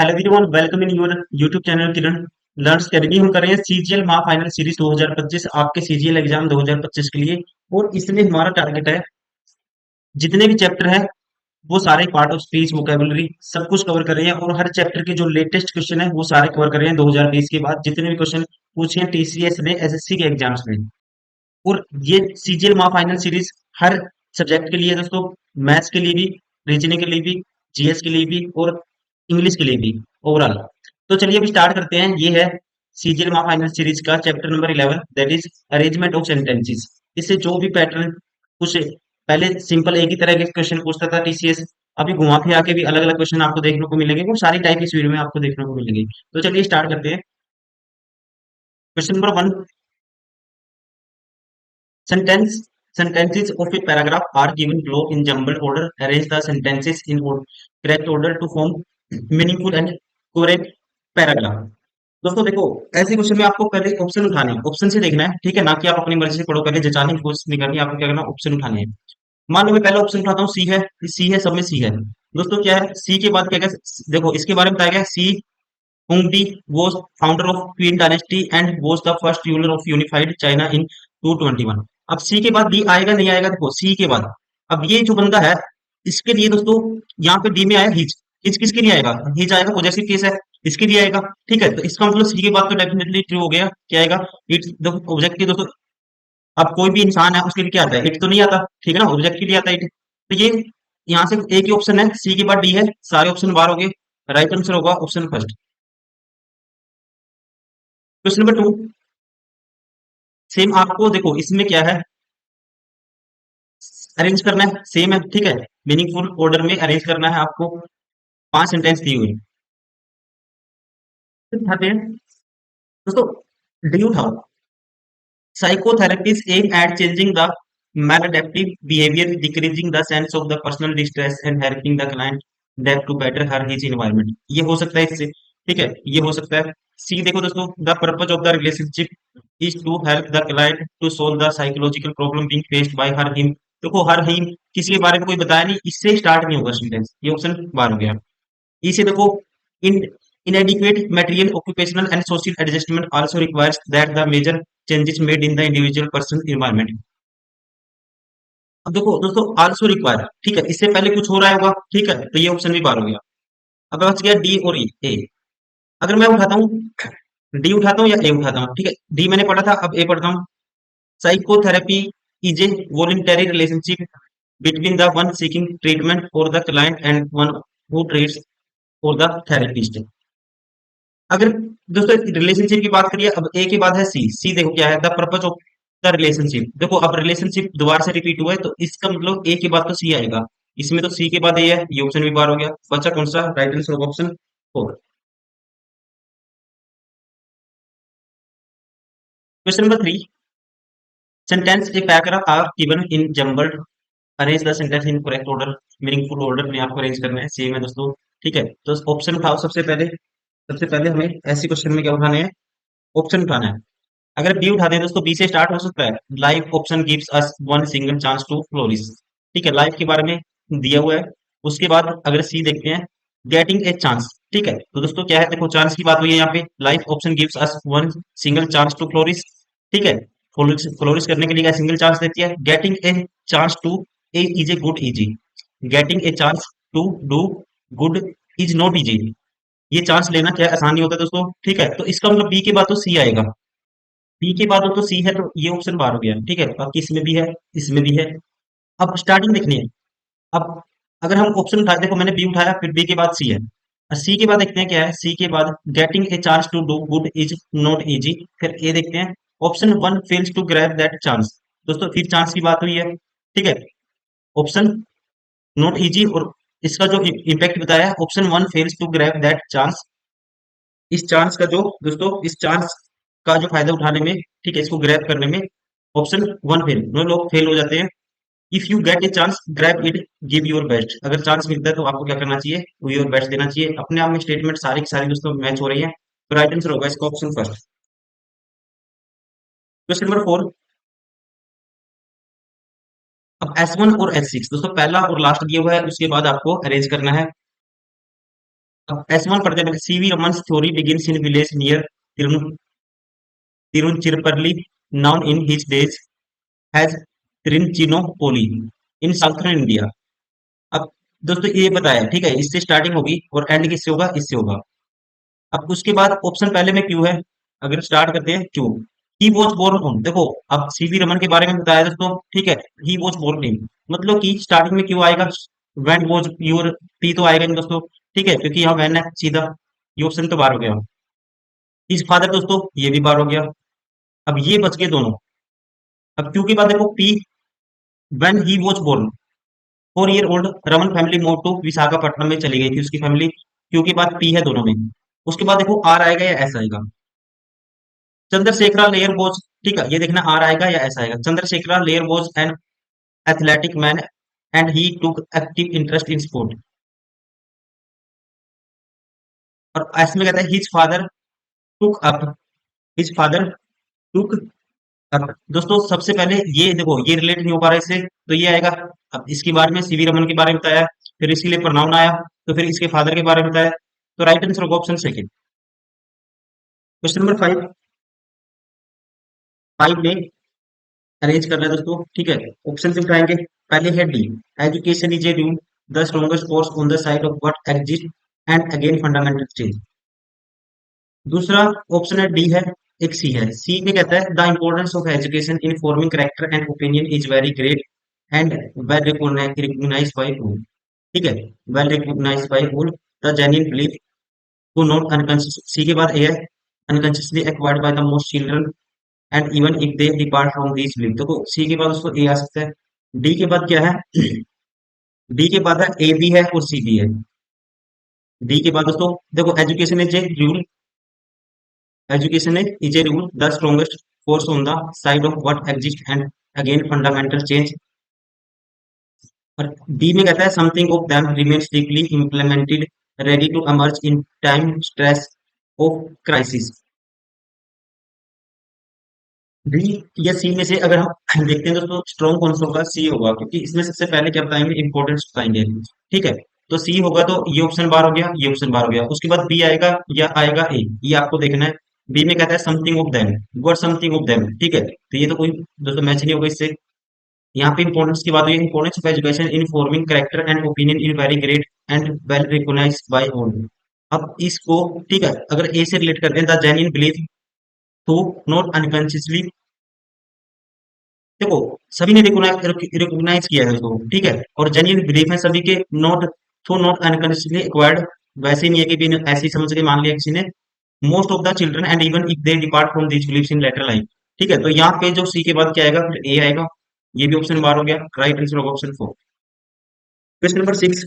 Hello everyone, welcome in your YouTube channel Kiran learns academy. हम कर रहे हैं सीजीएल माह फाइनल सीरीज 2025 आपके सीजीएल एग्जाम 2025 के लिए। और इसमें हमारा टारगेट है जितने भी चैप्टर है वो सारे पार्ट ऑफ स्पीच वोकेबुलरी सब कुछ कवर कर रहे हैं। और हर चैप्टर के जो लेटेस्ट क्वेश्चन है वो सारे कवर कर रहे हैं 2020 के बाद जितने भी क्वेश्चन पूछे हैं टीसीएस ने एसएससी के एग्जाम्स में। और ये सीजीएल माह फाइनल सीरीज हर सब्जेक्ट के लिए दोस्तों, मैथ्स के लिए भी, रीजनिंग के लिए भी, जीएस के लिए भी और इंग्लिश के लिए भी ओवरऑल। तो चलिए अभी स्टार्ट करते हैं। ये है सीजीएल माह फाइनल सीरीज का chapter number 11, that is arrangement of sentences. इससे जो भी पैटर्न कुछ पहले सिंपल एक ही तरह के क्वेश्चन पूछता था टीसीएस, अभी घुमा फिरा के भी अलग अलग क्वेश्चन आपको देखने को मिलेंगे। वो सारी टाइप इस वीडियो में आपको देखने को मिलेंगे। तो चलिए स्टार्ट करते हैं। Question number 1, Sentence sentences of a paragraph are given below in jumbled order. Arrange the sentences in correct order to form meaningful and correct paragraph. दोस्तों देखो, ऐसे क्वेश्चन में आपको पहले ऑप्शन उठाने हैं, ऑप्शन से देखना है, ठीक है ना कि आप अपनी मर्जी से पढ़ो। पहले जचाने की कोशिश नहीं करनी, आपको क्या करना, ऑप्शन उठाने हैं। मान लो मैं पहला ऑप्शन उठाता हूँ, सी है। सी है, सब में सी है। दोस्तों क्या है, सी के बाद क्या क्या, देखो इसके बारे में बताया गया। सी Huangdi was founder of Qin dynasty and was the first ruler of unified China in 221। अब सी के बाद डी आएगा नहीं आएगा, देखो सी के बाद अब ये जो बंदा है इसके लिए दोस्तों यहाँ पे डी में आया हिज। हिज किसके लिए आएगा, हिज आएगा पॉजेसिव केस है, इसके लिए आएगा। ठीक है, तो इसका मतलब सी के बाद तो डेफिनेटली ट्रू हो गया। क्या आएगा, इट। देखो ऑब्जेक्ट की दोस्तों, अब कोई भी इंसान है उसके लिए क्या आता है, इट तो नहीं आता, ठीक है ना, ऑब्जेक्ट के लिए आता है इट। तो ये यहाँ से एक ही ऑप्शन है, सी के बाद डी है, सारे ऑप्शन बाहर हो गए। राइट आंसर होगा option first. Question number 2, same आपको देखो इसमें क्या है, अरेंज करना है, सेम है, ठीक है। मीनिंगफुल ऑर्डर में अरेंज करना है आपको। 5 सेंटेंस दी हुई दिखाते हैं दोस्तों। डी उठाओ। Psychotherapist aim at changing the maladaptive behavior, decreasing the sense of the personal distress and helping the client adapt to better her his environment। ये हो सकता है इससे, ठीक है, ये हो सकता है। सी देखो दोस्तों, the purpose of the relationship is to help the client to solve the psychological problem being faced by her him. देखो हर हिम किसी के बारे में कोई बताया नहीं, इससे स्टार्ट नहीं होगा सेंटेंस, ये ऑप्शन बाहर हो गया। इसे देखो, इन inadequate material occupational and social adjustment also requires that the major changes made in the individual person environment। अब देखो दोस्तों, आल्सो रिक्वायर, ठीक है, इससे पहले कुछ हो रहा होगा, ठीक है, तो ये ऑप्शन भी बाहर हो गया। अब बच गया डी और ए। अगर मैं उठाता हूँ, डी उठाता हूँ या ए उठाता हूँ, ठीक है, डी मैंने पढ़ा था, अब ए पढ़ता हूँ। Psychotherapy is a voluntary relationship between the one seeking treatment for the client and one who treats for the therapist. अगर दोस्तों रिलेशनशिप की बात करिए, अब ए के बाद है सी। सी देखो क्या है, the purpose of the relationship. देखो अब रिलेशनशिप दोबारा से रिपीट हुआ है, तो इसका मतलब ए के बाद तो सी आएगा। इसमें तो सी के बाद ए है, ये ऑप्शन भी बाहर हो गया। बचा कौन सा, right answer option 4। Question number 3, sentence a paragraph are given in jumbled. Arrange the sentence in correct order. Meaningful order में आपको अरेंज करना है, सेम है दोस्तों, ठीक है। तो ऑप्शन उठाओ। सबसे पहले हमें ऐसे क्वेश्चन में क्या उठाने हैं, ऑप्शन उठाना है। अगर बी उठाते हैं दोस्तों, बी से स्टार्ट हो सकता है। Life option gives us one single chance to flourish, ठीक है, लाइफ के बारे में दिया हुआ है। उसके बाद अगर सी देखते हैं, गेटिंग ए चांस, ठीक है, तो दोस्तों क्या है, देखो चांस की बात हुई है यहाँ पे। Life option gives us one single chance to flourish, ठीक है, फ्लोरिश करने के लिए क्या सिंगल चांस देती है। Getting a chance to a is a good easy. Getting a chance to do good is not easy. ये चांस लेना क्या आसान नहीं होता दोस्तों, ठीक है, तो इसका मतलब बी के बाद तो सी आएगा। बी के बाद हो तो सी है, तो ये ऑप्शन बाहर हो गया, ठीक है। बाकी इसमें भी है, इसमें भी है। अब स्टार्टिंग देखनी है। अब अगर हम ऑप्शन उठाए, देखो मैंने बी उठाया, फिर बी के बाद सी है, और सी के बाद देखते हैं क्या है। सी के बाद getting a chance to do good is not easy. फिर ए देखते हैं, option one fails to grab that chance. दोस्तों फिर चांस की बात हुई है, ठीक है, ऑप्शन नॉट इजी। और इसका जो इम्पैक्ट बताया है, option one fails to grab that chance. इस चांस का जो दोस्तों, इस चांस का जो फायदा उठाने में, ठीक है, इसको ग्रैब करने में ऑप्शन वन फेल, नो लोग फेल हो जाते हैं। If you get a chance grab it, give your best. अगर चांस मिलता है तो आपको क्या करना चाहिए, योर बेस्ट देना चाहिए। अपने आप में स्टेटमेंट सारी की सारी दोस्तों मैच हो रही है, तो राइट आंसर होगा इसका ऑप्शन फर्स्ट। क्वेश्चन नंबर 4, अब S1 और S6 दोस्तों पहला और लास्ट दिया हुआ है, उसके बाद आपको अरेंज करना है। अब S1 पढ़ते हैं, CV Raman theory begins in village near Tiruchirappalli, known in his days as Tiruchirappalli in southern India. अब दोस्तों ये बताया, ठीक है, इससे स्टार्टिंग होगी और एंड किससे होगा, इससे होगा। अब उसके बाद ऑप्शन पहले में क्यू है, अगर स्टार्ट करते हैं Q. He was born on, देखो अब सीवी रमन के बारे में बताया दोस्तों, ठीक है, ही वॉज बोर्न इन, मतलब कि स्टार्टिंग में क्यू आएगा, व्हेन वॉज प्योर पी तो आएगा नहीं दोस्तों, ठीक है, क्योंकि यहाँ व्हेन है सीधा, ये ऑप्शन तो बार हो गया। इस फादर दोस्तों, ये भी बार हो गया। अब ये बच गए दोनों। अब क्यू के बाद देखो P, when he was born 4 year old Raman family move to Visakhapatnam में चली गई थी उसकी फैमिली, क्यू के बाद पी है दोनों में। उसके बाद देखो आर आएगा या एस आएगा, चंद्रशेखरा लेयर वॉज, ठीक है, ये देखना आर आएगा या एस आएगा। Chandrasekhara layer was an athletic man and he took active interest in sport. और एस में कहता है his father took up, his father took up. दोस्तों सबसे पहले ये देखो, ये रिलेट नहीं हो पा रहा है इससे, तो ये आएगा। अब इसके बारे में सीवी रमन के बारे में बताया, फिर इसके लिए प्रोनाउन आया, तो फिर इसके फादर के बारे में बताया, तो राइट आंसर होगा ऑप्शन सेकंड। क्वेश्चन नंबर 5, 5 में अरेंज करना है दोस्तों, ठीक है, ऑप्शन से उठाएंगे। पहले है D, education is a rule the strongest force on the side of what exist and again fundamental change. दूसरा ऑप्शन है डी है, एक सी है। सी में कहता है the importance of education in forming character and opinion is very great and well recognized by all, ठीक है, well recognized by all the genuine belief to not unconscious. C के बाद ए है, unconsciously acquired by the most children and even if they depart from this belief. देखो C के बाद उसको ए आ सकता है। डी के बाद क्या है, डी के बाद है ए भी है और सी भी है। डी के बाद दोस्तों देखो, education is a rule, education is a rule the strongest force on the side of what exist and again fundamental change. और डी में कहता है something of them remains deeply implemented ready to emerge in time stress of crisis. D या C में से अगर हम देखते हैं दोस्तों, स्ट्रॉन्ग कौन सा होगा, सी होगा, क्योंकि इसमें सबसे पहले क्या बताएंगे, इंपॉर्टेंस बताएंगे, ठीक है, तो सी होगा, तो ये ऑप्शन बार हो गया, ये ऑप्शन बार हो गया। उसके बाद बी आएगा या आएगा ए, ये आपको देखना है। बी में कहता है something of them, got something of them, ठीक है, तो ये तो कोई दोस्तों मैच नहीं होगा इससे। यहाँ पे इंपॉर्टेंस की बात हुई, importance of education in forming character and opinion in very great and well recognized by all. अब इसको, ठीक है, अगर ए से रिलेट करते हैं, the genuine belief to not unconsciously, देखो सभी ने रिकॉग्नाइज किया है उसको, ठीक है, और जेन्युइन बिलीफ है सभी के, not through not unconditionally acquired, वैसे नहीं है कि भी ऐसे ही समझ के मान लिया किसी ने। Most of the children and even if they depart from this believes in later life, ठीक है, तो यहाँ पे जो सी के बाद क्या आएगा, फिर ए आएगा, ये भी ऑप्शन बार हो गया, राइट आंसर होगा ऑप्शन 4। क्वेश्चन नंबर 6,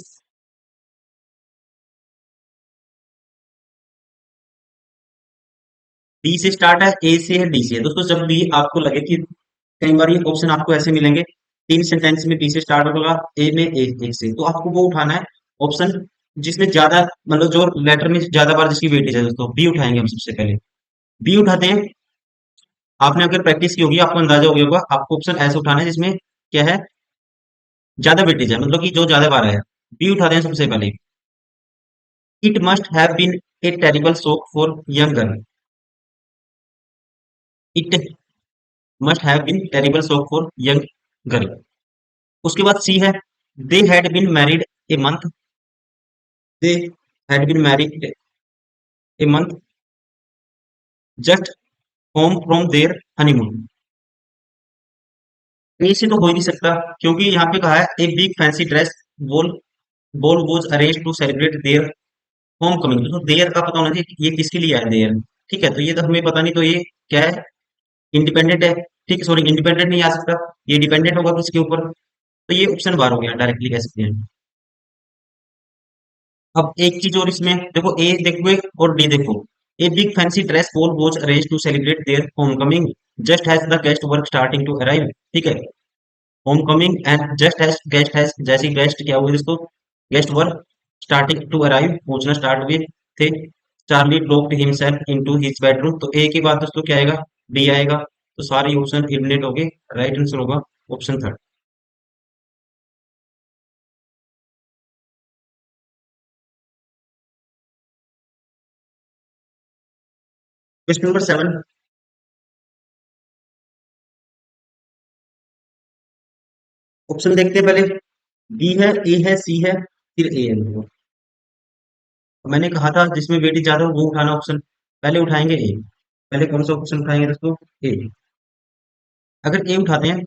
डी से स्टार्ट है, ए से है, डी से है दोस्तों। जब भी आपको लगे कि कई बार ये ऑप्शन आपको ऐसे मिलेंगे, 3 सेंटेंस में बी से स्टार्ट होगा, ए में ए एक से, तो आपको वो उठाना है ऑप्शन जिसमें ज्यादा, मतलब जो लेटर में ज्यादा बार जिसकी वेटेज है दोस्तों, बी उठाएंगे हम सबसे पहले। बी उठाते हैं, आपने अगर प्रैक्टिस की होगी आपको अंदाजा हो गया होगा, आपको ऑप्शन ऐसे उठाना है जिसमें क्या है, ज्यादा वेटेज है, मतलब कि जो ज्यादा बार आया। बी उठाते हैं सबसे पहले। It must have been a terrible shock for young girl, it must have been terrible shock for young girl. उसके बाद सी है, they had been married a month, they had been married a month just home from their honeymoon. ऐसे तो हो ही नहीं सकता, क्योंकि यहाँ पे कहा है a big fancy dress ball ball was arrange to celebrate their home coming, तो देयर का पता होना चाहिए कि ये किसके लिए है देयर, ठीक है, तो ये तो हमें पता नहीं, तो ये क्या है, इंडिपेंडेंट है, ठीक है, सॉरी इंडिपेंडेंट नहीं आ सकता, ये डिपेंडेंट होगा किसके ऊपर, तो ये ऑप्शन बार हो गया, डायरेक्टली कह सकते हैं। अब एक चीज और इसमें देखो, ए देखो और डी देखो। A big fancy dress ball was arrange to celebrate their homecoming just has the guest work starting to arrive, ठीक है, होमकमिंग एंड जस्ट हैज जैसे गेस्ट क्या हुए दोस्तों, guest work starting to arrive, पहुंचना स्टार्ट हुए थे। Charlie dropped himself into his bedroom, तो ए के बाद दोस्तों क्या आएगा, डी आएगा, तो सारे ऑप्शन एलिमिनेट हो गए, राइट आंसर होगा option third. Question number 7। Option देखते हैं पहले। बी है, ए है, सी है, फिर ए है। देखो, मैंने कहा था जिसमें वेटेज ज्यादा हो वो उठाना ऑप्शन। पहले उठाएंगे ए। पहले कौन सा ऑप्शन उठाएंगे दोस्तों? ए। अगर ए उठाते हैं,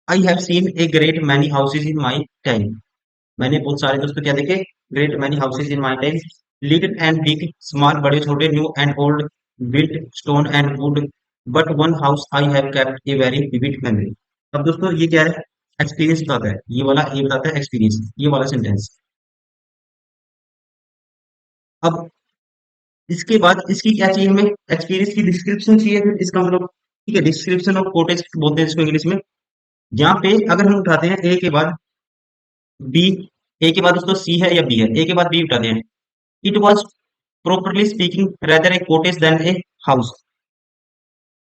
I have seen a great many houses in my time. मैंने बहुत सारे दोस्तों क्या देखे? Great many houses in my time. Little and big, small बड़े छोटे, new and old, built stone and would, but one house I have kept a very vivid memory. अब दोस्तों ये क्या है? एक्सपीरियंस बताता है ये वाला, ये बताता है एक्सपीरियंस, ये वाला सेंटेंस। अब इसके बाद इसकी क्या चाहिए हमें? एक्सपीरियंस की डिस्क्रिप्शन चाहिए फिर इसका मतलब। ठीक है, डिस्क्रिप्शन ऑफ कोटेज बोलते हैं इसको इंग्लिश में। यहाँ पे अगर हम उठाते हैं ए के बाद बी, ए के बाद दोस्तों सी है या बी है, ए के बाद बी उठाते हैं। It was properly speaking rather a cottage than a house.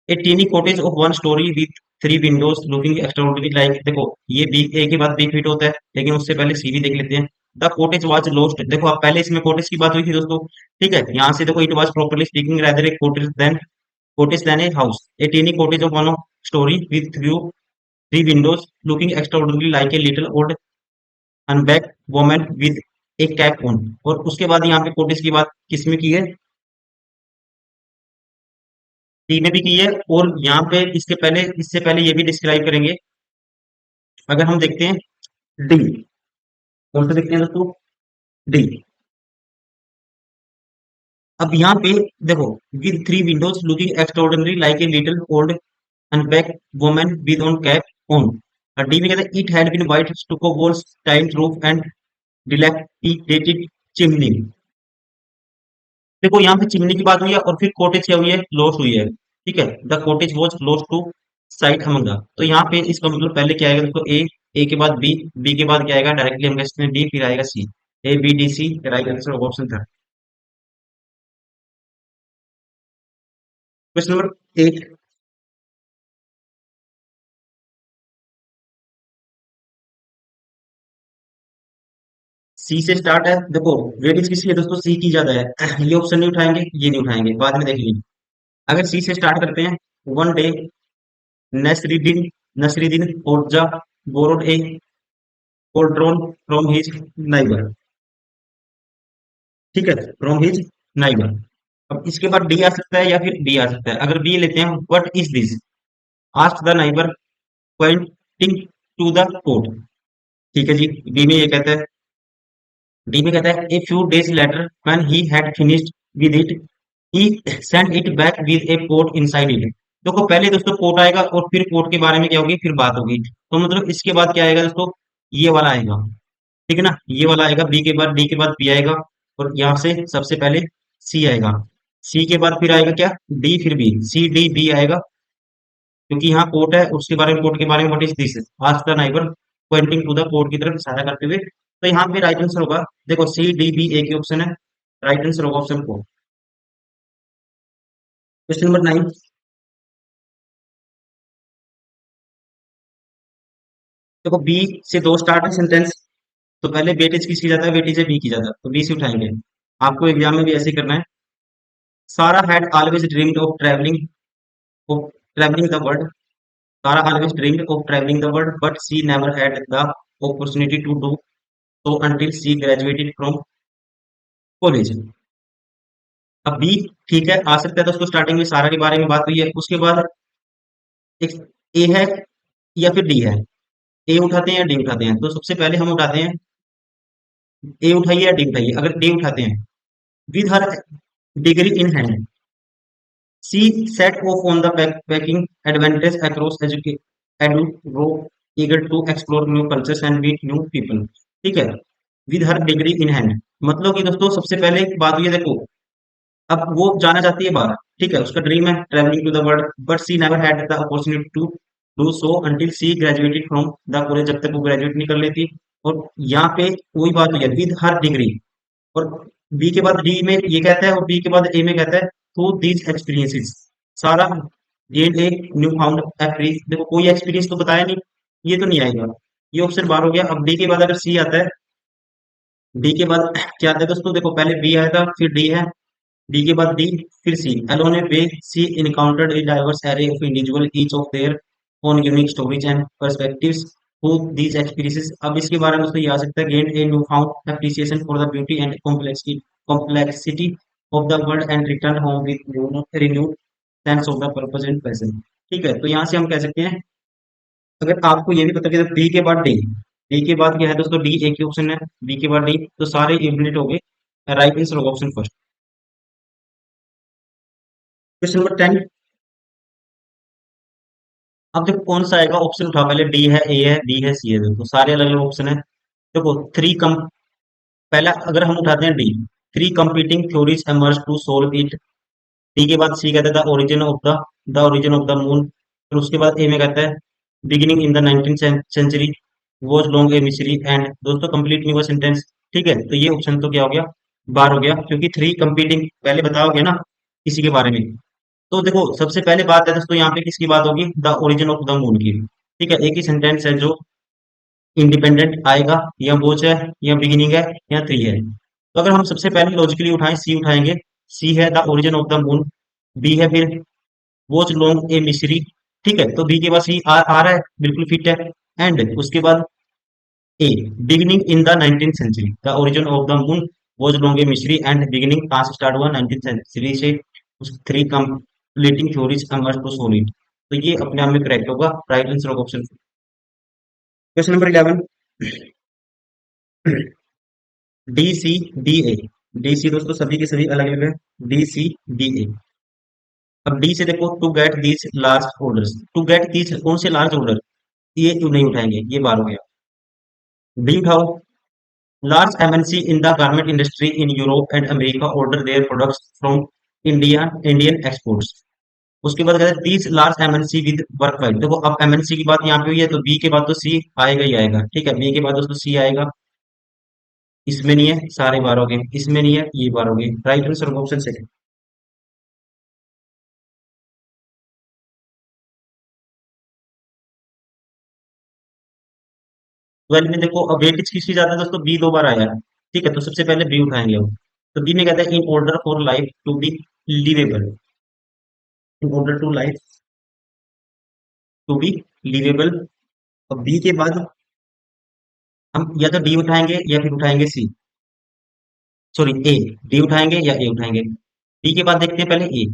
A teeny cottage of one story with three windows looking extraordinary like, देखो ये बी, ए के बाद बी फिट होता है, लेकिन उससे पहले सी भी देख लेते हैं। द कॉटेज वाज लोस्ट, देखो अब पहले इसमें कॉटेज की बात हुई थी दोस्तों। ठीक है, यहाँ से देखो it was properly speaking rather a cottage than a house. A tiny cottage of one story with three windows looking extraordinary like a little old hunchback woman with a cap on. और उसके बाद यहाँ पे cottage की बात किसमें की है? डी में भी की है। और यहाँ पे इसके पहले, इससे पहले ये भी डिस्क्राइब करेंगे। अगर हम देखते हैं डी, कौन सा देखते हैं दोस्तों? डी। अब यहाँ पे देखो, with three windows looking extraordinary like a little old unpacked woman with on cap on. और डी में कहते हैं it had been white stucco walls tiled roof and dilapidated chimney. देखो यहाँ पे चिमनी की बात हुई है और फिर कॉटेज क्या हुई है? लॉस्ट हुई है। ठीक है, the cottage was lost to sight among the. तो यहाँ पे इसका मतलब पहले क्या आएगा दोस्तों? ए के बाद बी, बी के बाद क्या आएगा? डायरेक्टली हम कह सकते हैं डी, फिर आएगा C. A B D C right answer option था। Question number 8। सी से स्टार्ट है। देखो वेटेज किसकी है दोस्तों? सी की ज्यादा है। ये ऑप्शन नहीं उठाएंगे, ये नहीं उठाएंगे, बाद में देख लीजिए। अगर सी से स्टार्ट करते हैं, one day Nasreddin Nasreddin Hodja borrowed a cauldron from his neighbour. ठीक है, फ्रॉम हिज नाइबर। अब इसके बाद डी आ सकता है या फिर बी आ सकता है। अगर बी लेते हैं, what is this, ask the neighbour pointing to the code. ठीक है जी, बी में ये कहता है, डी में कहता है a few days later when he had finished with it he send it back with A port inside it. देखो पहले दोस्तों पोर्ट आएगा और फिर पोर्ट के बारे में क्या होगी? फिर बात होगी। तो मतलब इसके बाद क्या आएगा दोस्तों? ये वाला आएगा। ठीक है ना, ये वाला आएगा। बी के बाद डी के बाद बी आएगा। और यहाँ से सबसे पहले सी आएगा। सी के बाद फिर आएगा क्या? डी, फिर बी, सी डी बी आएगा। क्योंकि यहाँ पोर्ट है, उसके बारे में, पोर्ट के बारे में, what is this, ask the neighbour pointing to the port की तरफ इशारा करते हुए। तो यहाँ पे राइट आंसर होगा, देखो सी डी बी एक ही ऑप्शन है। राइट आंसर होगा ऑप्शन 4। Question number 9। देखो बी से दो स्टार्ट है सेंटेंस। तो पहले वेटेज किसकी जाता है? वेटेज है बी की जाता है, तो बी से उठाएंगे। आपको एग्जाम में भी ऐसे ही करना है। सारा had always dreamed of travelling the world. Tara always dreamed of traveling the world, but she never had the opportunity to do so until she graduated from college. अब बी, ठीक है, आ सकता है दोस्तों। स्टार्टिंग में सारा के बारे में बात हुई है। उसके बाद एक ए है या फिर डी है। ए उठाते हैं या डी उठाते हैं? तो सबसे पहले हम उठाते हैं, ए उठाइए या डी उठाइए। अगर डी उठाते हैं, with her degree in hand she set off on the backpacking adventures across edu row, eager to explore new cultures and meet new people. ठीक है, with her degree in hand, मतलब कि दोस्तों सबसे पहले बात हुई है, देखो अब वो जाना चाहती है बाहर। ठीक है, उसका ड्रीम है travelling to the world, but she never had the opportunity to do so until she graduated from the college, जब तक वो ग्रेजुएट नहीं कर लेती। और यहाँ पे वही बात हुई है, विद हर डिग्री। और बी के बाद डी में ये कहता है और बी के बाद ए में कहता है थ्रू दीज एक्सपीरियंसेस सारा gain a new found experience. देखो कोई एक्सपीरियंस तो बताया नहीं, ये तो नहीं आएगा। ये ऑप्शन बार हो गया। अब डी के बाद अगर सी आता है, डी के बाद क्या आता है दोस्तों? देखो पहले बी आया था, फिर डी है, डी के बाद डी, फिर C, along a way she encountered a diverse array of individual each of their own unique stories and perspectives who these experiences. अब इसके बारे में दोस्तों ये आ सकता है, gain a new found appreciation for the beauty and complexity of the world and return home with renewed sense of the purpose and passion. ठीक है, तो यहाँ से हम कह सकते हैं, अगर आपको ये भी पता कि बी के बाद डी, डी के बाद क्या है दोस्तों, डी एक ही ऑप्शन है, बी के बाद डी, तो सारे इवनिट हो गए, राइट आंसर होगा ऑप्शन फर्स्ट। Question number 10। अब देखो कौन सा आएगा, ऑप्शन उठा, पहले डी है, ए है, बी है, सी है, देखो सारे अलग अलग ऑप्शन है। देखो थ्री कम, पहला अगर हम उठाते हैं D, three competing theories emerge to solve it. D के बाद सी कहता है the origin of the moon. फिर उसके बाद ए में कहता है beginning in the 19th century was long a mystery and, दोस्तों कंप्लीट नहीं हुआ सेंटेंस। ठीक है, तो ये ऑप्शन तो क्या हो गया, बार हो गया, क्योंकि थ्री कंपीटिंग पहले बताओगे ना किसी के बारे में। तो देखो सबसे पहले बात है दोस्तों यहाँ पे किसकी बात होगी, the origin of the moon की। ठीक है, एक ही सेंटेंस है जो इंडिपेंडेंट आएगा, या बोच है, या बिगिनिंग है, या थ्री है। तो अगर हम सबसे पहले लॉजिकली उठाएं, सी उठाएंगे, सी है the origin of the moon, B है फिर वॉच लॉन्ग ए मिस्ट्री। ठीक है, तो बी के बाद सी आ रहा है, बिल्कुल फिट है। एंड उसके बाद A, beginning in the 19th century, the origin of the moon was long a mystery and beginning कहाँ से स्टार्ट हुआ, 19th सेंचुरी से। उस three completing theories emerge to solid, तो ये अपने आप में करेक्ट होगा, right answer of option. Question number 11। D C D A, D C दोस्तों सभी के सभी अलग अलग है, डी सी डी ए। अब डी से देखो, to get these large orders, to get these कौन से लार्ज ऑर्डर, ये क्यों नहीं उठाएंगे, ये बार हो गया। डी उठाओ, large MNC in the garment industry in Europe and America order their products from Indian exports. उसके बाद कहते हैं these large MNC with work wide. देखो अब एमएनसी की बात यहाँ पे हुई है, तो बी के बाद तो सी आएगा ही आएगा। ठीक है, बी के बाद दोस्तों सी आएगा, इसमें नहीं है, सारे बार हो गए, इसमें नहीं है, ये बार हो गए, राइट आंसर ऑप्शन सेकंड। 12 में देखो, अब वेटेज किसकी ज्यादा है दोस्तों, बी दो बार आया है। ठीक है, तो सबसे पहले बी उठाएंगे हम। तो बी में कहता है in order for life to be liveable, in order to life to be liveable. और बी के बाद हम या तो डी उठाएंगे या फिर उठाएंगे सी, सॉरी ए, डी उठाएंगे या ए उठाएंगे। डी के बाद देखते हैं पहले A,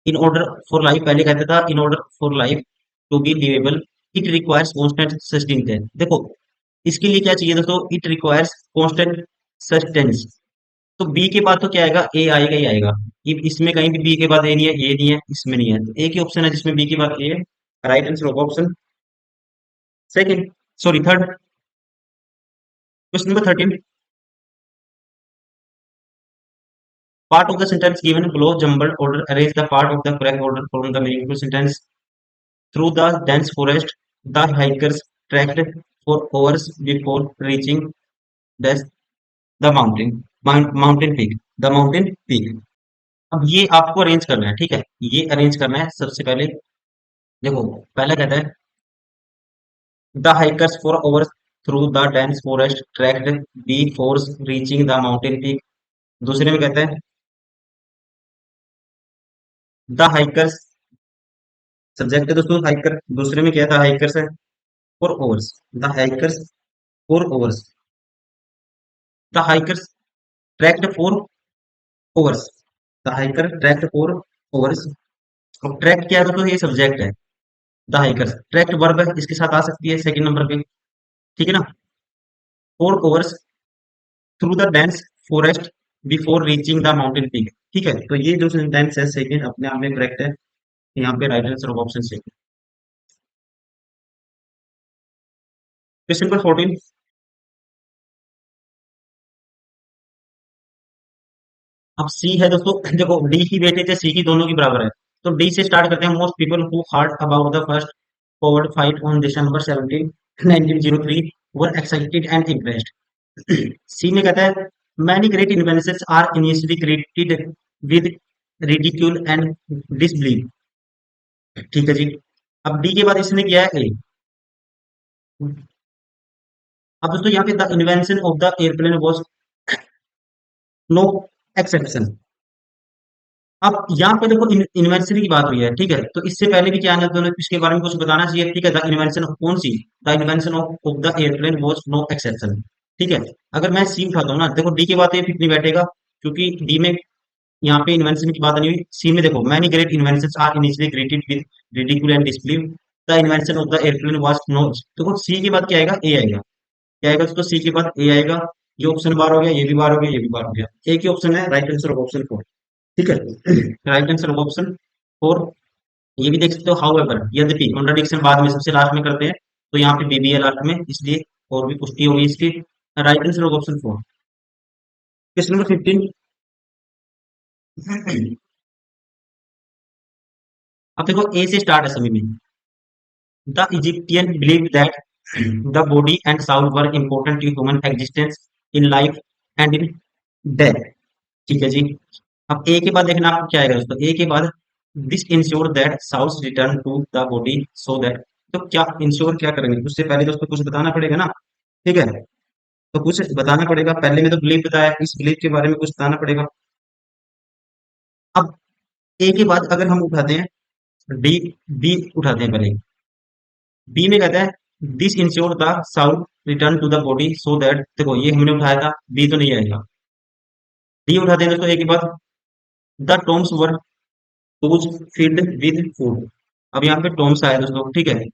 in order for life, पहले कहता था in order for life to be liveable it requires constant sustenance. देखो इसके लिए क्या चाहिए दोस्तों, इट रिक्वायर्स कांस्टेंट सस्टेनेंस। तो बी के बाद तो क्या आएगा, ए आएगा ही आएगा। इसमें कहीं भी बी के बाद ए नहीं है, ये नहीं है, इसमें नहीं है, तो एक ही ऑप्शन है जिसमें बी के बाद ए है, राइट आंसर होगा option second, sorry third. Question number 13। Part of the sentence given below jumbled order, arrange the part of the correct order from the meaningful sentence। through the dense forest the hikers trekked for hours before reaching the mountain mountain peak, the mountain peak। अब ये आपको arrange करना है, ठीक है, ये arrange करना है सबसे पहले। देखो पहला कहता है the hikers for over through the dense forest tracked before reaching the mountain peak. दूसरे में कहता है द हाइकर्स, सब्जेक्ट है दोस्तों हाइकर, दूसरे में क्या था, हाइकर्स है for overs, the hikers for overs, the hikers tracked for overs, the hiker tracked for overs. अब ट्रैक क्या है दोस्तों, ये सब्जेक्ट है, द हाइकर्स ट्रैक्ड वर्ब है, इसके साथ आ सकती है सेकंड नंबर पे। ठीक है ना, four overs through the dense forest before reaching the mountain peak. ठीक है, तो ये जो सेंटेंस है सेकंड अपने आप में करेक्ट है, यहाँ पे right answer of option second. Question number 14। अब सी है दोस्तों, देखो डी की वेटेज है सी की दोनों की बराबर है, तो डी से स्टार्ट करते हैं। Most people who heard about the first forward fight on December 17 1903 were excited and impressed. C में कहता है many great inventions are initially created with ridicule and disbelieve. ठीक है जी, अब डी के बाद इसने किया है ए। अब दोस्तों यहाँ पे the invention of the airplane was no exception. अब यहाँ पे देखो इन्वेंशन की बात हुई है, ठीक है, तो इससे पहले भी क्या है ना, दोनों इसके बारे में कुछ बताना चाहिए, ठीक है। द इन्वेंशन ऑफ कौन C, the invention of the airplane was no exception, ठीक है। अगर मैं सी उठाता हूँ ना, देखो डी की बात ये फिट नहीं बैठेगा, क्योंकि डी में यहाँ पे इन्वेंशन की बात नहीं हुई। सी में देखो many great inventions are initially greeted with ridicule and disbelieve, the invention of the airplane was no. देखो सी के बाद क्या आएगा, ए आएगा, क्या आएगा दोस्तों, सी के बाद ए आएगा। ये ऑप्शन बार हो गया, ये भी बार हो गया, ये भी बार हो गया, एक ही ऑप्शन है राइट आंसर ऑफ ऑप्शन 4, ठीक है। Right answer of option 4। ये भी देख सकते हो हाउ एवर, यद्यपि कॉन्ट्राडिक्शन बाद में सबसे लास्ट में करते हैं, तो यहाँ पे बीबी है लास्ट में, इसलिए और भी पुष्टि होगी इसकी। Right answer of option 4। Question number 15। अब देखो ए से स्टार्ट है सभी में। The Egyptian believe that the body and soul were important to human existence in life and in death, ठीक है जी। अब ए के बाद देखना आपको क्या आएगा दोस्तों, ए के बाद this insure that souls return to the body so that. तो क्या इंश्योर क्या करेंगे, उससे पहले दोस्तों कुछ बताना पड़ेगा ना, ठीक है। तो कुछ बताना पड़ेगा, पहले में तो बिलीव बताया, इस बिलीव के बारे में कुछ बताना पड़ेगा। अब ए के बाद अगर हम उठाते हैं डी, बी उठाते हैं पहले। बी में कहता है this ensure the soul return to the body so that, देखो ये हमने उठाया था, बी तो नहीं आएगा। डी उठाते हैं दोस्तों ए के बाद, the Tom's were twos field with food. अब यहाँ पे टॉम्स आया दोस्तों, ठीक है।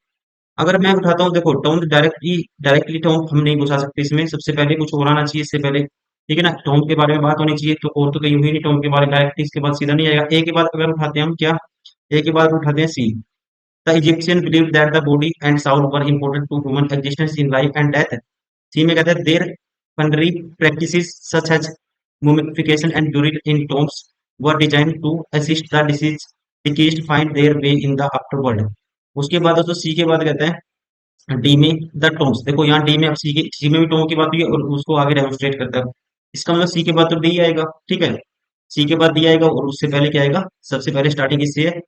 अगर मैं उठाता हूँ, देखो टॉम डायरेक्टली टॉम हम नहीं घुसा सकते इसमें, सबसे पहले कुछ और आना चाहिए इससे पहले, ठीक है ना। टॉम के बारे में बात होनी चाहिए, तो और तो कहीं हुई नहीं टॉम के बारे में डायरेक्टली, इसके बाद सीधा नहीं आएगा। ए के बाद अगर उठाते हैं हम क्या, ए के बाद उठाते हैं C, the Egyptian believe that the body and soul were important to human existence in life and death. C में कहते हैं their funerary practices such as mummification and burial in tombs were designed to assist the deceased find their way in the afterworld। उसके बाद दोस्तों सी के बाद कहते हैं डी में द टोम्स। देखो यहाँ डी में, अब सी में भी टोम की बात हुई है और उसको आगे डेमोन्स्ट्रेट करता है, इसका मतलब सी के बाद तो डी आएगा, ठीक है। सी के बाद डी आएगा और उससे पहले क्या आएगा, सबसे पहले स्टार्टिंग इससे है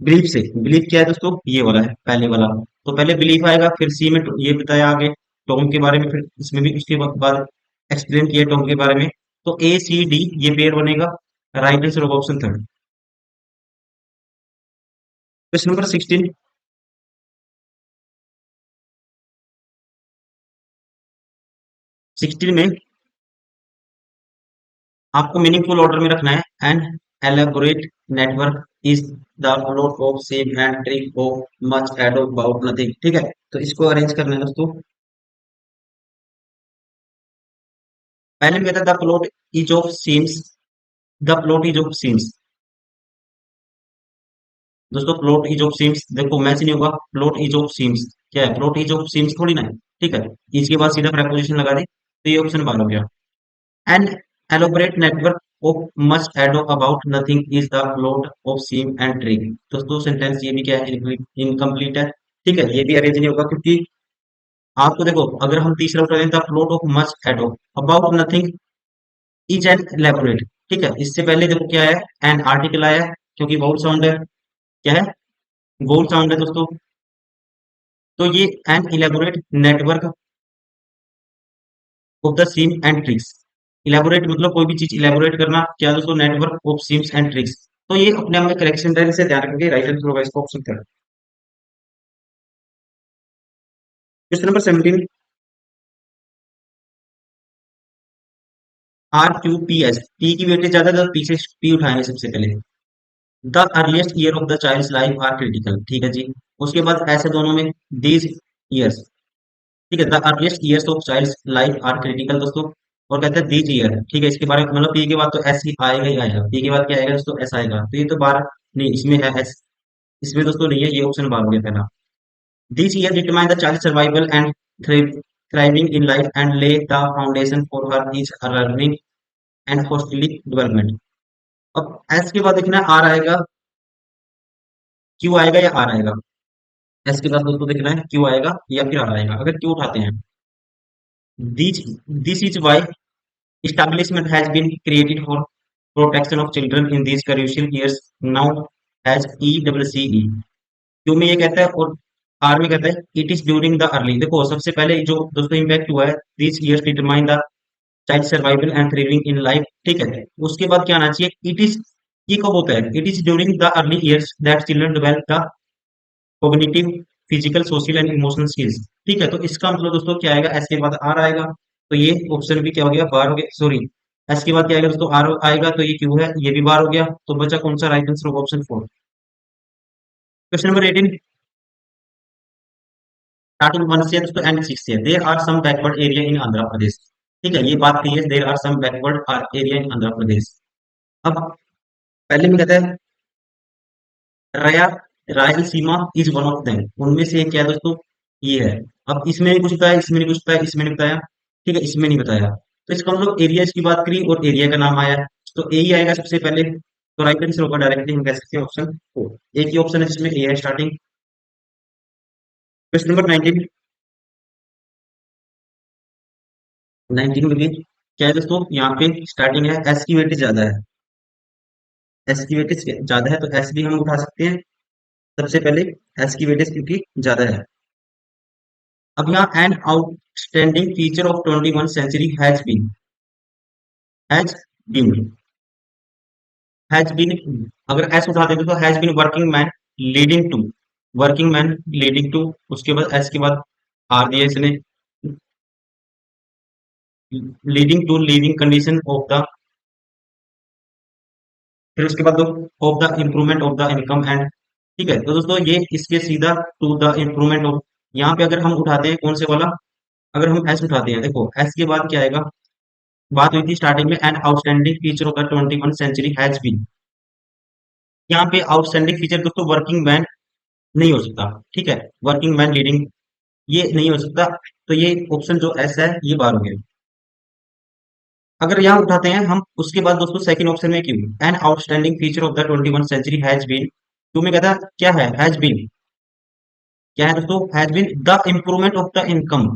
बिलीफ से। बिलीफ क्या है दोस्तों, ये वाला है पहले वाला, तो पहले बिलीफ आएगा, फिर सी में ये बताया आगे टोम के बारे में, फिर इसमें भी उसके बाद एक्सप्लेन किया टोम के बारे में। तो ए सी डी ये पेयर बनेगा, right answer of option 3। Question number 16। 16 में आपको मीनिंगफुल ऑर्डर में रखना है। An elaborate network is the plot of same and trick of much ado about nothing, ठीक है। तो इसको अरेंज करना है दोस्तों। पहले में कहता है the plot is of seems, the plot is of seems. दोस्तों प्लॉट इज ऑफ सीम्स, देखो मैच नहीं होगा, प्लॉट इज ऑफ सीम्स क्या है, प्लॉट इज ऑफ सीम्स थोड़ी ना है, ठीक है। इसके बाद सीधा प्रेपोजिशन लगा दे, तो ये ऑप्शन बार हो गया। An elaborate network of must ado about nothing is the plot of seam and trick. दोस्तों सेंटेंस ये भी क्या है, इनकम्प्लीट है, ठीक है, ये भी अरेंज नहीं होगा, क्योंकि आपको देखो अगर हम तीसरा उठा दें the plot of must ado about nothing is an elaborate, ठीक है। इससे पहले देखो क्या है, एन आर्टिकल आया है, क्योंकि वोल साउंड है, क्या है, वोल साउंड है दोस्तों। तो ये an elaborate network of the seam and tricks. Elaborate मतलब कोई भी चीज इलेबोरेट करना, क्या दोस्तों, network of seams and tricks. तो ये अपने आप में करेक्शन है, इसे ध्यान रखेंगे, राइट आंसर होगा इसका option 3। Question number 17। R Q P S, P की वेटेज ज्यादा है तो पी से पी उठाएंगे सबसे पहले। The earliest year of the child life are critical, ठीक है जी। उसके बाद ऐसे दोनों में दीज ईयर्स, ठीक है, the earliest years of child life are critical दोस्तों। और कहते हैं दीज ईयर, ठीक है, इसके बारे में मतलब पी के बाद तो एस ही आएगा ही आएगा, पी के बाद क्या आएगा दोस्तों, एस आएगा, तो ये तो बार नहीं, इसमें है एस, इसमें दोस्तों नहीं है, ये ऑप्शन बार हो गया पहला। This year determine the child survival and thriving in life and lay the foundation for her each learning and holistic development। अब एस के बाद देखना आर आएगा, क्यू आएगा या आर आएगा। एस के बाद दोस्तों देखना है क्यू आएगा या फिर आर आएगा। अगर क्यू उठाते हैं, this this is why establishment has been created for protection of children in these crucial years now as ECCE। क्यों में ये कहता है और आर में कहता है it is during the early. देखो सबसे पहले जो दोस्तों इम्पैक्ट हुआ है, this years determine the child survival and thriving in life, ठीक है। उसके बाद क्या आना चाहिए, इट इज ये कब होता है? It is during the early years that children develop the cognitive, physical, social and emotional skills. ठीक है, तो इसका मतलब दोस्तों क्या आएगा? एस के बाद आर आएगा, तो ये ऑप्शन भी क्या हो गया? बार हो गया, सॉरी। एस के बाद क्या आएगा दोस्तों? आर आएगा, तो ये क्यू है, ये भी बार हो गया। तो बचा कौन सा? Right answer option 4। Question number 18, starting 1 से दोस्तों एंड 6 से। There are some backward area in Andhra Pradesh. ठीक है, ये बात कही है, there are some backward area in Andhra Pradesh. अब पहले में कहता है रया Rayalaseema is one of them, उनमें से एक क्या है दोस्तों? ये है। अब इसमें नहीं कुछ बताया, इसमें नहीं कुछ बताया, इसमें नहीं बताया। ठीक है, इसमें नहीं बताया, तो इसका हम लोग एरिया की बात करी और एरिया का नाम आया, तो ए ही आएगा सबसे पहले। तो राइट आंसर होगा डायरेक्टली, हम कह सकते हैं ऑप्शन 4। एक ही ऑप्शन है जिसमें ए है स्टार्टिंग। क्वेश्चन नंबर 19, 19 में भी क्या है दोस्तों? यहाँ पे स्टार्टिंग है एस की वेटेज ज्यादा है, एस की वेटेज ज्यादा है, तो एस भी हम उठा सकते हैं सबसे पहले, एस की वेटेज क्योंकि ज्यादा है। अब यहाँ an outstanding feature of 21 century has been has been, अगर एस उठा देते तो has been working man leading to, working man leading to, उसके बाद एस के बाद आर दिया इसने, leading to living condition of the, फिर उसके बाद of the improvement of the income and. ठीक है, तो दोस्तों ये इसके सीधा टू द इम्प्रूवमेंट ऑफ, यहाँ पे अगर हम उठाते हैं कौन से वाला, अगर हम एस उठाते हैं, देखो एस के बाद क्या आएगा? बात हुई थी स्टार्टिंग में an outstanding feature of the 21 century has been, यहाँ पे आउटस्टैंडिंग फीचर दोस्तों वर्किंग मैन नहीं हो सकता। ठीक है, वर्किंग मैन लीडिंग ये नहीं हो सकता, तो ये ऑप्शन जो एस है ये बार हो गया। अगर यहाँ उठाते हैं हम, उसके बाद दोस्तों सेकंड ऑप्शन में Q an outstanding feature of the 21 century has been, Q में कहता क्या है? हैज बीन, क्या है दोस्तों? Has been the improvement of the income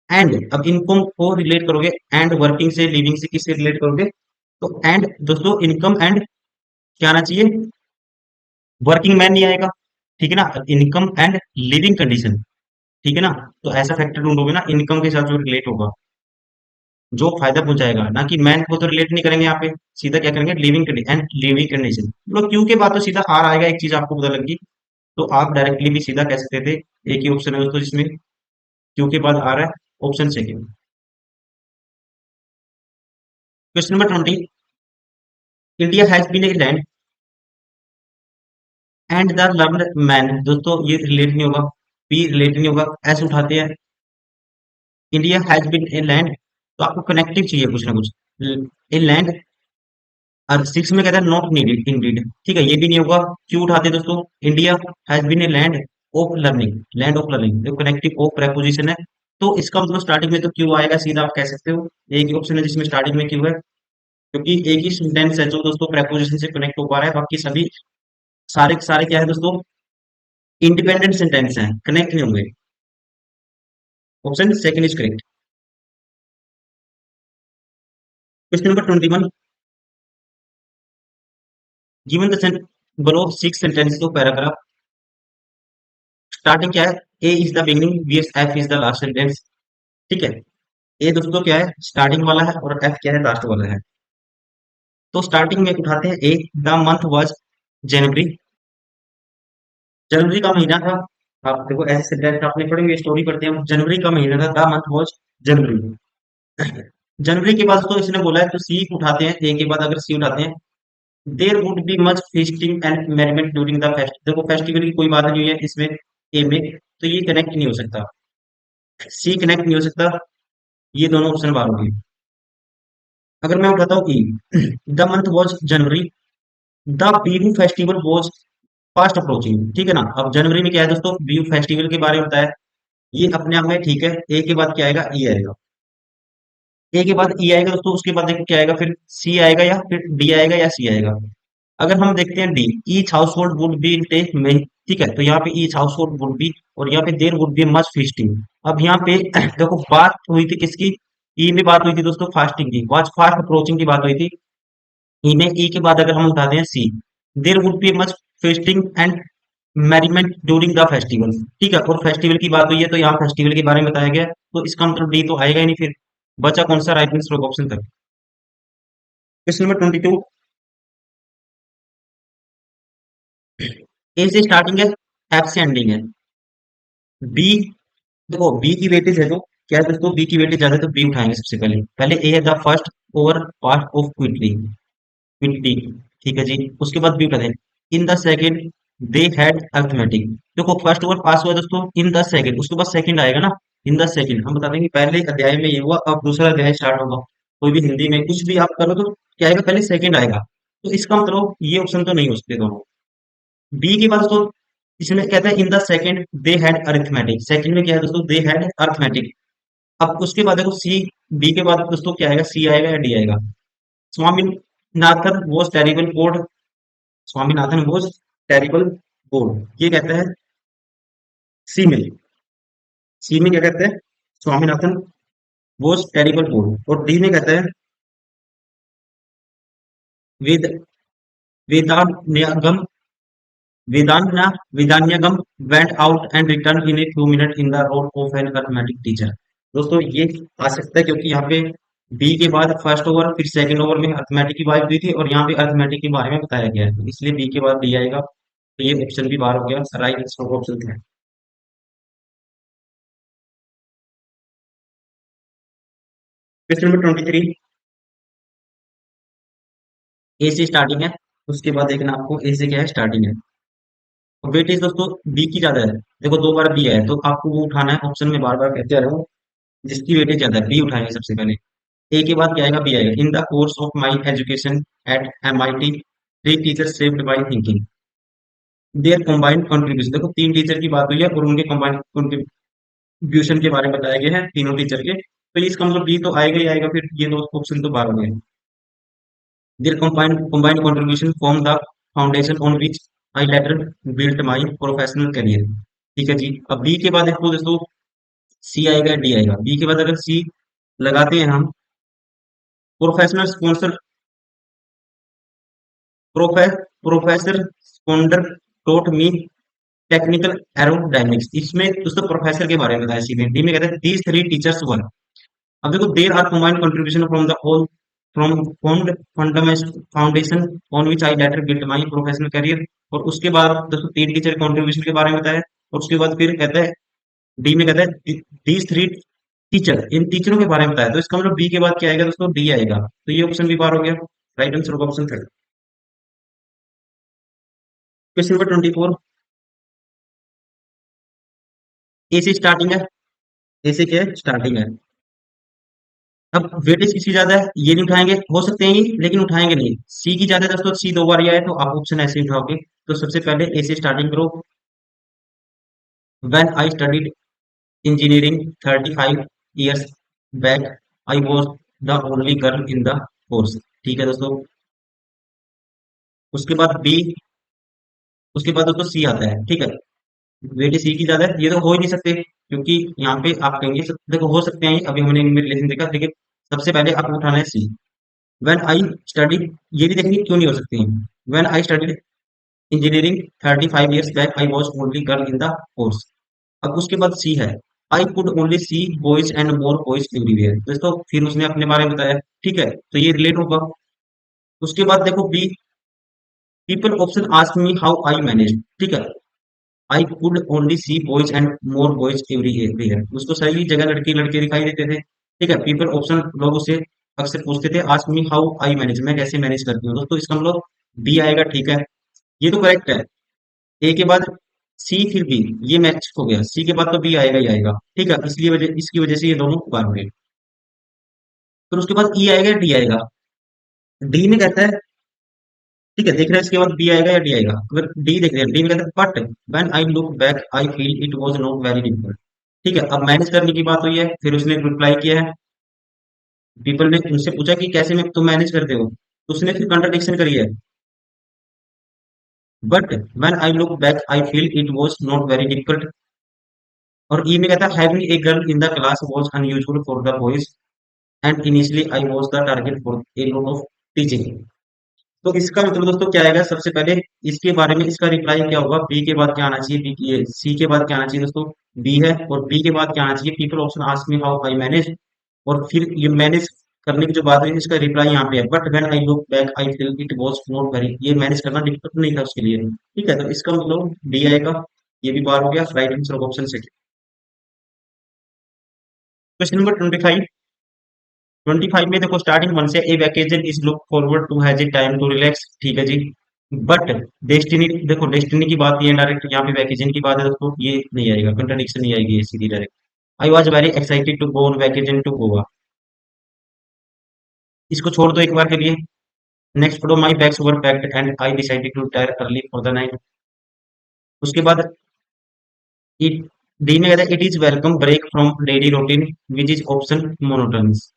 and, अब इनकम को रिलेट करोगे एंड वर्किंग से, लिविंग से किससे रिलेट करोगे? तो एंड दोस्तों इनकम एंड क्या आना चाहिए? वर्किंग मैन नहीं आएगा, ठीक है ना, इनकम एंड लिविंग कंडीशन, ठीक है ना। तो ऐसा फैक्टर ढूंढोगे ना इनकम के साथ जो रिलेट होगा, जो फायदा पहुंचाएगा, ना कि मैन को तो रिलेट नहीं करेंगे यहाँ पे, सीधा क्या करेंगे? Living and living condition. मतलब क्यू के बाद तो सीधा आर आएगा, एक चीज आपको पता लगी, तो आप डायरेक्टली भी सीधा कह सकते थे। एक ही ऑप्शन है दोस्तों जिसमें क्यू के बाद आ रहा है, option second. Question number 20, India has been a land and the learned man, दोस्तों ये रिलेट नहीं होगा, बी रिलेट नहीं होगा, एस उठाते हैं, India has been a land, तो आपको कनेक्टिव चाहिए कुछ ना कुछ, ए लैंड, और 6 में कहता है नॉट नीडेड इंडीड। ठीक है, ये भी नहीं होगा। क्यों उठाते हैं दोस्तों? India has been a land of learning, land of learning, जो कनेक्टिव ऑफ प्रेपोजिशन है, तो इसका मतलब स्टार्टिंग में तो क्यों आएगा, सीधा आप कह सकते हो। एक ही ऑप्शन है जिसमें स्टार्टिंग में क्यों है, क्योंकि एक ही सेंटेंस है जो दोस्तों प्रेपोजिशन से कनेक्ट हो पा रहा है, बाकी सभी सारे के सारे क्या है दोस्तों? इंडिपेंडेंट सेंटेंस हैं, कनेक्ट नहीं होंगे। Option second is correct. Question number 21, given the below 6 sentences of paragraph, starting क्या है? A is the beginning, B F is the last sentence. ठीक है, ए दोस्तों क्या है? स्टार्टिंग वाला है, और एफ क्या है? लास्ट वाला है। तो स्टार्टिंग में उठाते हैं ए, द मंथ वाज जनवरी, जनवरी का महीना था। आप देखो ऐसे सेंटेंस आपने पढ़े हुए, स्टोरी पढ़ते हैं हम, जनवरी का महीना था, द मंथ वाज जनवरी। जनवरी के बाद तो इसने बोला है, तो सी उठाते हैं, ए के बाद अगर सी उठाते हैं, there would be much feasting and merriment during the fest, देखो फेस्टिवल की कोई बात नहीं है इसमें, ए में, तो ये कनेक्ट नहीं हो सकता, सी कनेक्ट नहीं हो सकता, ये दोनों ऑप्शन बाहर होंगे। अगर मैं उठाता हूँ E, the month was January, the Bihu festival was fast approaching. ठीक है ना, अब जनवरी में क्या है दोस्तों? बिहू फेस्टिवल के बारे में बताया, ये अपने आप में ठीक है। ए के बाद क्या आएगा? ई आएगा, ए के बाद ई आएगा दोस्तों, उसके बाद देखो क्या आएगा, फिर सी आएगा या फिर डी आएगा या सी आएगा। अगर हम देखते हैं D, each household would be take में, ठीक है, तो यहाँ पे each household would be, और यहाँ पे there would be much feasting. अब यहाँ पे देखो बात हुई थी किसकी? ई में बात हुई थी दोस्तों फास्टिंग की, वाज फास्ट अप्रोचिंग की बात हुई थी। ई में ई के बाद अगर हम उठाते हैं C, there would be much feasting and merriment during the festival. ठीक है, और फेस्टिवल की बात हुई है, तो यहाँ फेस्टिवल के बारे में बताया गया, तो इसका मतलब डी तो आएगा ही नहीं। फिर बचा कौन सा? राइट आंसर ऑप्शन तक। क्वेश्चन नंबर 22, ए से स्टार्टिंग है, एफ से एंडिंग है। बी, देखो बी की वेटेज है, तो क्या है दोस्तों, बी की वेटेज ज्यादा है तो बी उठाएंगे सबसे पहले। पहले ए है the first over pass of quickly, quickly, ठीक है जी। उसके बाद बी उठाते हैं, in the second they had arithmetic. देखो फर्स्ट ओवर पास हुआ दोस्तों इन द सेकेंड, उसके बाद सेकंड आएगा ना, इन द सेकेंड। हम बता देंगे पहले अध्याय में ये हुआ, अब दूसरा अध्याय स्टार्ट होगा। कोई भी हिंदी में कुछ भी आप करो तो क्या आएगा, पहले सेकंड आएगा। तो इसका मतलब ये ऑप्शन तो नहीं हो सकते दोनों। बी के बाद दोस्तों इसमें कहता है in the second they had arithmetic, second में क्या है दोस्तों, दे हैड अरिथमेटिक। अब उसके बाद देखो सी, बी के बाद दोस्तों क्या आएगा, सी आएगा या डी आएगा। Swaminathan was terrible board, Swaminathan was terrible board, ये कहता है सी में। सी में क्या कहते हैं, स्वामीनाथन वॉज टेरिबल बोर्ड। और डी में कहता है वेद, वेदान्यगम, वेदान्या Vedanayagam went out and return in a few minute in the role of an arithmetic teacher. दोस्तों ये आ सकता है क्योंकि यहाँ पे बी के बाद फर्स्ट ओवर फिर सेकंड ओवर में अर्थमेटिक की बात हुई थी, और यहाँ पे अर्थमेटिक के बारे में बताया गया है, तो इसलिए बी के बाद डी आएगा। तो ये ऑप्शन भी बाहर हो गया, राइट आंसर ऑप्शन है। क्वेश्चन नंबर 23, ए से स्टार्टिंग है। उसके बाद देखना आपको ए से क्या है, स्टार्टिंग है। वेटेज दोस्तों बी की ज्यादा है, देखो दो बार बी है तो आपको वो उठाना है, ऑप्शन में बार बार कहते आ रहा हूँ, जिसकी वेटेज ज्यादा है बी उठाएंगे सबसे पहले। ए के बाद क्या आएगा, बी आएगा। In the course of my education at MIT three teacher saved by thinking their combined contribution. देखो तीन टीचर की बात हुई है और उनके कंबाइंड कंट्रीब्यूशन के बारे में बताया गया है तीनों टीचर के, तो इसका मतलब बी तो आएगा ही आएगा, फिर ये दो ऑप्शन तो बाहर हो गए। Their combined contribution form the foundation on which I later built my professional career। ठीक है जी। अब बी के बाद देखो दोस्तों सी आएगा डी आएगा। बी के बाद अगर सी लगाते हैं हम, प्रोफेशनल स्पॉन्सर, प्रोफेसर स्पॉन्डर टोट मी टेक्निकल एरोडायनेमिक्स, इसमें दोस्तों प्रोफेसर के बारे में बताया सी में। डी में कहते हैं दीज थ्री टीचर्स वन। अब देखो there are combined contribution from the whole, from formed foundation on which I later built my professional career. और उसके बाद दोस्तों तीन टीचर कंट्रीब्यूशन के बारे में बताया, और उसके बाद फिर कहता है डी में कहता है दीज थ्री टीचर, इन टीचरों के बारे में बताया। तो इसका मतलब बी के बाद क्या आएगा दोस्तों, डी आएगा। तो ये ऑप्शन भी बार हो गया, राइट आंसर होगा ऑप्शन थर्ड। क्वेश्चन नंबर 24, ए से स्टार्टिंग है। ए से क्या है, स्टार्टिंग है। अब वेटेज किसकी ज्यादा है, ये नहीं उठाएंगे, हो सकते हैं ये लेकिन उठाएंगे नहीं। सी की ज्यादा है दोस्तों, सी दो बार ही आया है, तो आप ऑप्शन ऐसे ही उठाओगे। तो सबसे पहले ए से स्टार्टिंग करो। When I studied engineering 35 years back I was the only girl in the course. ठीक है दोस्तों। उसके बाद बी, उसके बाद दोस्तों सी आता है। ठीक है, वेटेज सी की ज्यादा है, ये तो हो ही नहीं सकते क्योंकि यहाँ पे आप कहेंगे देखो हो सकते हैं, अभी हमने इनमें रिलेशन देखा, लेकिन सबसे पहले आपको उठाना है सी। व्हेन आई स्टडीड, ये भी देखिए क्यों नहीं हो सकती है। When I studied engineering 35 years back I was only girl in the course. अब उसके बाद सी है, I could only see boys and more boys everywhere. दोस्तों फिर उसने अपने बारे में बताया, ठीक है, तो ये रिलेट होगा। उसके बाद देखो B, people option ask me how I manage. ठीक है, I could only see boys and more boys everywhere, उसको सही जगह लड़के लड़के दिखाई देते थे। ठीक है, पीपल ऑप्शन लोग उसे अक्सर पूछते थे, ask me how I manage, मैं कैसे मैनेज करती हूँ। दोस्तों इसका मतलब बी आएगा। ठीक है, ये तो करेक्ट है। ए के बाद सी फिर बी, ये मैच हो गया, सी के बाद तो बी आएगा ही आएगा। ठीक है, इसलिए वजह इसकी वजह से ये दोनों बार हो गए। फिर उसके बाद ई आएगा डी आएगा। डी में कहता है, ठीक है देख रहे हैं, इसके बाद बी आएगा या डी आएगा। अगर डी देख रहे हैं, डी में कहता है but when I look back I feel it was not very difficult. ठीक है, अब मैनेज करने की बात हुई है, फिर उसने रिप्लाई किया है, पीपल ने उनसे पूछा कि कैसे में तुम मैनेज करते हो, तो उसने फिर कंट्राडिक्शन करी है, but when I look back I feel it was not very difficult. और ई में कहता है having a girl in the class was unusual for the boys and initially I was the target for a lot of teaching. तो इसका मतलब दोस्तों क्या आएगा, सबसे पहले इसके बारे में इसका रिप्लाई क्या होगा, बी के बाद क्या आना चाहिए, बी ये सी के बाद क्या आना चाहिए दोस्तों, बी है, और बी के बाद क्या आना चाहिए, people option ask me how I manage. और फिर ये मैनेज करने की जो बात हुई इसका रिप्लाई यहाँ पे है, but when I look back I feel it was not very, ये मैनेज करना डिफिकल्ट नहीं था उसके लिए, ठीक है। तो इसका मतलब डी आएगा, ये भी बार हो गया, right answer option second. Question number 25। 25 में देखो स्टार्टिंग वन से, a vacation is look forward to has a time to relax, ठीक है जी। बट डेस्टिनी, देखो डेस्टिनी की बात नहीं है डायरेक्ट, यहाँ पे वैकेशन की बात है दोस्तों, ये नहीं आएगा, कंट्राडिक्शन नहीं आएगी, ये सीधी direct. I was very excited to go on vacation to Goa, इसको छोड़ दो एक बार के लिए। नेक्स्ट पढ़ो, my bags were packed and I decided to retire early for the night. उसके बाद इट, डी में कहता है it is welcome break from daily routine which is option monotonous.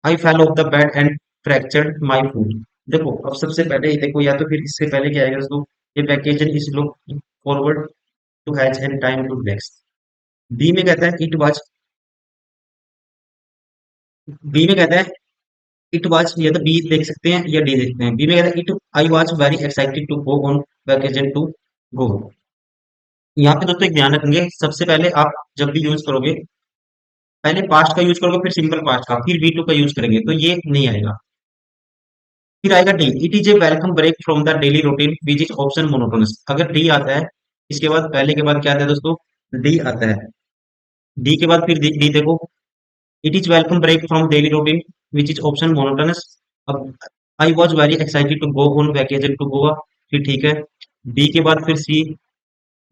I fell off the bed and fractured my foot. देखो अब सबसे पहले देखो, या तो फिर इससे पहले क्या आएगा दोस्तों, ये vacation is look forward to has and time to relax. B में कहता है इट वाज, बी में कहता है इट वाज, या तो बी देख सकते हैं या डी देखते हैं। बी में कहता है it, I was very excited to go on vacation to go. यहाँ पे दोस्तों एक ध्यान रखेंगे, सबसे पहले आप जब भी यूज करोगे, पहले पास्ट का यूज करोगे, फिर सिंपल पास्ट का, फिर वी टू का यूज करेंगे, तो ये नहीं आएगा। फिर आएगा D, it is a welcome break from the daily routine which is option monotonous. अगर डी आता है, इसके बाद पहले के बाद क्या आता है दोस्तों, डी आता है। डी के बाद फिर डी देखो, it is welcome break from daily routine which is option monotonous. अब I was very excited to go on vacation to Goa, फिर ठीक है। बी के बाद फिर C,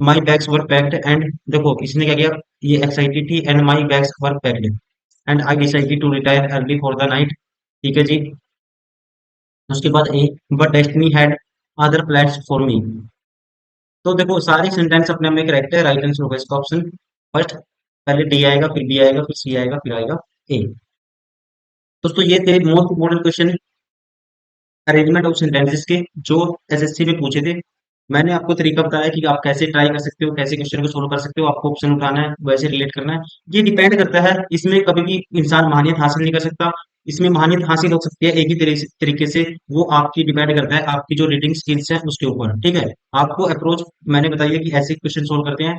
my bags were packed and, देखो इसने क्या किया, ये एक्साइटेड थी and my bags were packed and I decided to retire early for the night, ठीक है जी। उसके बाद A, but destiny had other plans for me. तो देखो सारे सेंटेंस अपने में करेक्ट है, राइट आंसर होगा इसका ऑप्शन फर्स्ट। पहले डी आएगा, फिर बी आएगा, फिर सी आएगा, फिर आएगा ए। दोस्तों ये थे most important question arrangement of sentences के, जो एसएससी में पूछे थे। मैंने आपको तरीका बताया कि आप कैसे ट्राई कर सकते हो, कैसे क्वेश्चन को सोल्व कर सकते हो, आपको ऑप्शन उठाना है, वैसे रिलेट करना है। ये डिपेंड करता है, इसमें कभी भी इंसान महानियत हासिल नहीं कर सकता। इसमें महानियत हासिल हो सकती है एक ही तरीके से, वो आपकी डिपेंड करता है आपकी जो रीडिंग स्किल्स है उसके ऊपर, ठीक है। आपको अप्रोच मैंने बताई है कि ऐसे क्वेश्चन सोल्व करते हैं,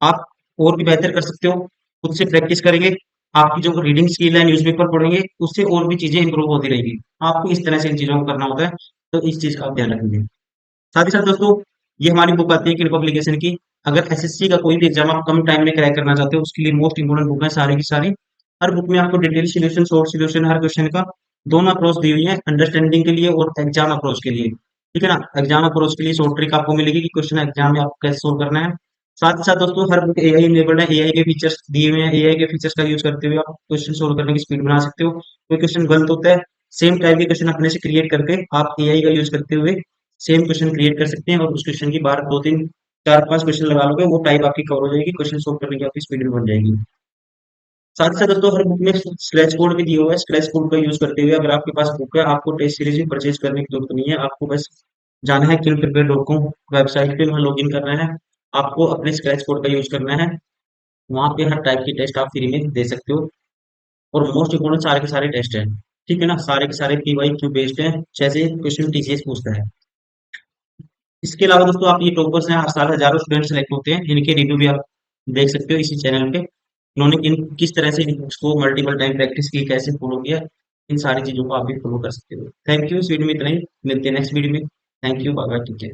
आप और भी बेहतर कर सकते हो, खुद से प्रैक्टिस करेंगे, आपकी जो रीडिंग स्किल है न्यूज़पेपर पढ़ेंगे, उससे और भी चीजें इंप्रूव होती रहेगी। आपको इस तरह से इन चीजों को करना होता है, तो इस चीज का आप ध्यान रखेंगे। साथ ही साथ दोस्तों, ये हमारी बुक आती है कि पब्लिकेशन की, अगर एसएससी का कोई भी एग्जाम आप कम टाइम में क्रैक करना चाहते हो, उसके लिए मोस्ट इंपोर्टेंट बुक है सारी की सारी। हर बुक में आपको डिटेल सोल्यूशन, शॉर्ट सोल्यूशन हर क्वेश्चन का, दोनों अप्रोच दी हुई है, अंडरस्टैंडिंग के लिए और एग्जाम अप्रोच के लिए, ठीक है ना। एग्जाम अप्रोच के लिए शॉर्ट ट्रिक आपको मिलेगी कि क्वेश्चन एग्जाम में आपको कैसे सोल्व करना है। साथ ही साथ दोस्तों हर बुक एआई इनेबल्ड है, एआई के फीचर्स दिए हुए हैं, एआई के फीचर्स का यूज करते हुए आप क्वेश्चन सोल्व करने की स्पीड बना सकते हो। कोई क्वेश्चन गलत होता है, सेम टाइप के क्वेश्चन अपने से क्रिएट करके आप एआई का यूज करते हुए सेम क्वेश्चन क्रिएट कर सकते हैं, और उस क्वेश्चन की बार दो तीन चार पांच क्वेश्चन लगा लोगे, वो टाइप आपकी कवर हो जाएगी, क्वेश्चन सोल्व करने की आपकी स्पीड भी बन जाएगी। साथ ही साथ दोस्तों हर बुक में स्क्रैच कोड भी दिया हुआ है, स्क्रैच कोड का यूज करते हुए अगर आपके पास बुक है, आपको टेस्ट सीरीज भी परचेज करने की जरूरत नहीं है। आपको बस जाना है killprepare.com वेबसाइट पे, वहाँ लॉगिन करना है, आपको अपने स्क्रैच कोड का यूज करना है, वहाँ पे हर टाइप की टेस्ट आप फ्री में दे सकते हो। और मोस्ट इम्पोर्टेंट सारे के सारे टेस्ट हैं, ठीक है ना, सारे के सारे पीवाई क्यू बेस्ड हैं, जैसे क्वेश्चन टीसीएस पूछता है। इसके अलावा दोस्तों आप ये टॉपर्स हैं, हर साल हजारों स्टूडेंट सेलेक्ट होते हैं, इनके रिव्यू भी आप देख सकते हो इसी चैनल पे, उन्होंने किस तरह से इन बुक्स को मल्टीपल टाइम प्रैक्टिस की, कैसे फॉलो किया, इन सारी चीजों को आप भी फॉलो कर सकते हो। थैंक यू, इस वीडियो में इतना ही, मिलते हैं नेक्स्ट वीडियो में। Thank you, bye bye, take care.